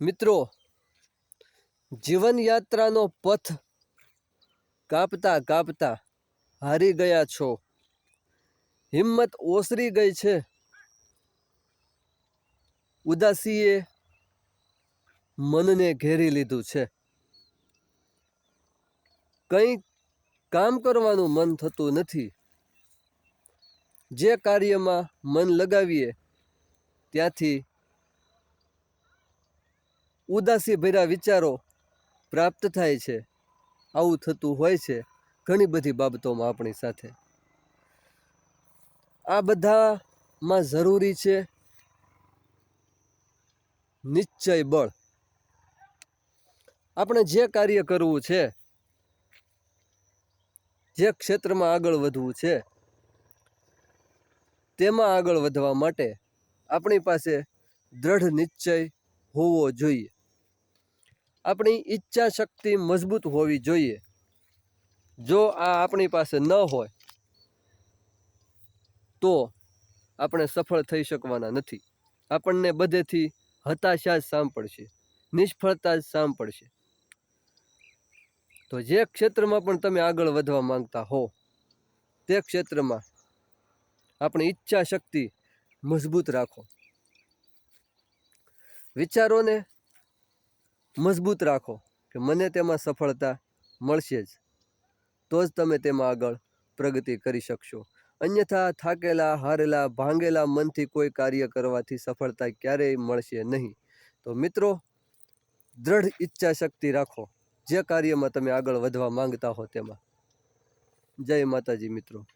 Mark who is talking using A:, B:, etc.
A: મિત્રો, જીવન યાત્રાનો પથ કાપતા કાપતા હારી ગયા છો. હિંમત ઓસરી ગઈ છે. ઉદાસીએ મનને ઘેરી લીધું છે. કંઈ કામ કરવાનું મન થતું નથી. જે કાર્યમાં મન લગાવીએ ત્યાંથી ઉદાસી ભર્યા વિચારો પ્રાપ્ત થાય છે. આવું થતું હોય છે ઘણી બધી બાબતોમાં આપણી સાથે. આ બધામાં જરૂરી છે નિશ્ચય બળ. આપણે જે કાર્ય કરવું છે, જે ક્ષેત્રમાં આગળ વધવું છે, તેમાં આગળ વધવા માટે આપણી પાસે દ્રઢ નિશ્ચય હોવો જોઈએ. આપણી ઈચ્છા શક્તિ મજબૂત હોવી જોઈએ. જો આ આપણી પાસે ન હોય તો આપણે સફળ થઈ શકવાના નથી. આપણને બધેથી હતાશા જ સાંપડશે, નિષ્ફળતા જ સાંપડશે. તો જે ક્ષેત્રમાં પણ તમે આગળ વધવા માંગતા હો તે ક્ષેત્રમાં આપણી ઈચ્છા શક્તિ મજબૂત રાખો. વિચારોને મજબૂત રાખો કે મને તેમાં સફળતા મળશે જ, તો જ તમે તેમાં આગળ પ્રગતિ કરી શકશો. અન્યથા થાકેલા, હારેલા, ભાંગેલા મનથી કોઈ કાર્ય કરવાથી સફળતા ક્યારેય મળશે નહીં. તો મિત્રો, દ્રઢ ઈચ્છા શક્તિ રાખો જે કાર્યમાં તમે આગળ વધવા માંગતા હો તેમાં. જય માતાજી મિત્રો.